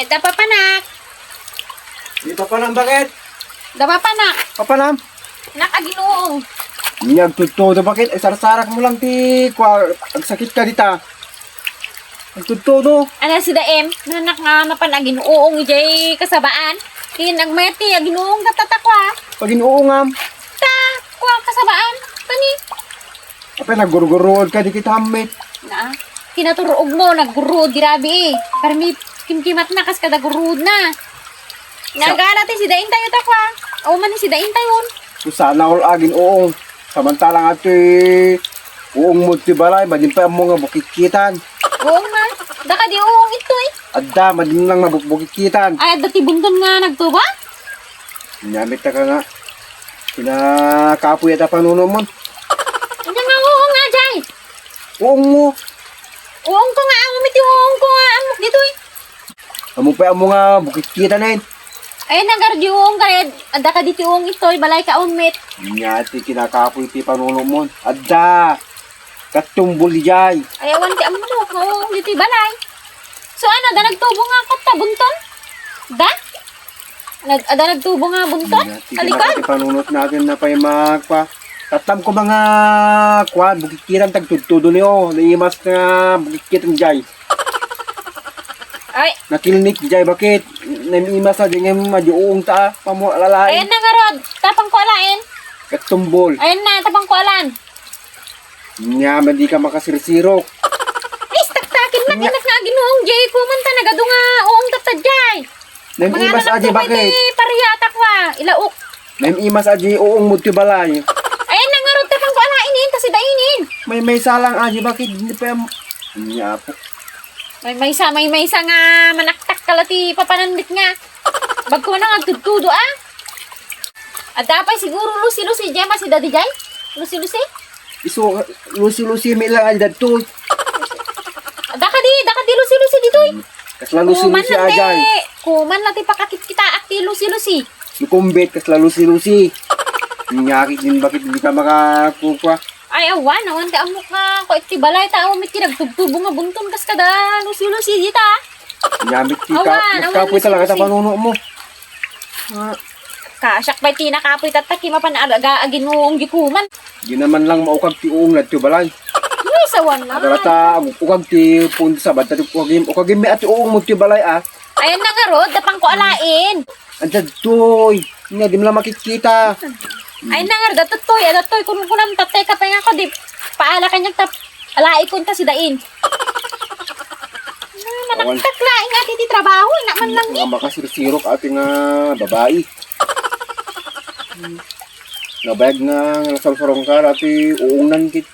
Dapapanak. Di papanam bakit? Dapapanak. Papanam? Nakaginuong. Niyag tutto bakit? Ay sarasarak mo lang ti kwa ang sakit ka dita. Ang tutto no. Ano si Daem? Nanak nga napanaginuong ijay kasabaan. Nagmeti, aginuong tatatakwa. Pag inuungam, Ta, kwa kasabaan. Kani? apay naggurugurod ka di kita hamit. Na, kinaturuog mo, naggurud, grabe eh. Karami, kimkimat na, kas kadagurud na. Nagalati si Dain tayo takwa. O man ni si Dain tayo. So sana all agin uong. Samantalang ato uong mo ti balay, madin pa mo nga bukikitan. Oo nga. Daka di uong ito eh. Adda, madin lang mabukbukikitan. Ay, dati bunton nga nagtuba. Nyamit ka nga. Pinakapoy at panuno mo. Ano nga uong nga, Jay? Uong mo. Uong ko nga, amumit yung uong ko nga, amok dito eh. Amo pa mo nga bukikitan na yun. Ay, nagardi uong ka rin. Daka dito uong ito, balay ka umit. Nyati kinakapoy ti panuno mo. Adda. Katumbol di jay. Ay, awan ti amo mo, uong dito balay. So ano, da nagtubo nga kata bunton? Da? Da nagtubo nga bunton? Nyati Kalikod? kinakapoy panunot natin na pa magpa. Tatam ko mga kwan, bukikiran tagtudtudo niyo. Naimas na bukikiran jay. Ay, Nakilinik jay bakit? Naimas na di nga maduong ta. Pamu ayan alalain. na nga rod. Tapang ko alain. Katumbol. Ayan na, tapang ko alan. Nya, di ka makasirsirok. Ay, taktakin na, Nya. kinak nga ginuong jay. Kumanta na gado nga uong tatadjay. Naimas aji bakit? Pariya takwa, ilauk. Naimas aji uong muti balay. Ayan na nga rod, tapang ko alainin, kasi dainin. May salang aji bakit? Hindi pa yung... Nya po. May maysa nga manaktak kalati papanandit nga. Bag ko na nga tutudo ah. At dapat siguro lusi-lusi jay si Daddy Jay. Lusi-lusi. Iso, lusi-lusi may lang aji dito. Daka di lusi-lusi dito eh. Kasla lusi-lusi ajay. Kuman lati pakakit kita akti lusi-lusi. Lukumbet, kasla lusi-lusi. Nyakit din bakit hindi ka makakuha. Ay awan ti amok nga ko iti balay ta awit kinagtugtubo nga bunton kas kada lusi-lusi dita. Nyamit ti ka. Awan, Nagkapoy talaga lusi-lusi. sa panuno mo. Kasyak ba tina kapoy tataki mapanalaga aginuong gikuman. Di naman lang maukag ti uong na ti balay. Ay sawan na. Agarata, ukag ti punta sa bata ti ukagim. Ukagim may ati uong mo ti balay ah. Ayan na nga rod, dapang ko alain. Andyan toy. Nga, di mo lang makikita. Ay na nga, datoy, kung kunam tatay ka pa nga ko, di paala kanyang alai kunta si Dain. Manaktaklain nga titi trabaho, naman lang Nga makasirsirok ating babae. Nabayag nga sarong ka ati uungnan kit.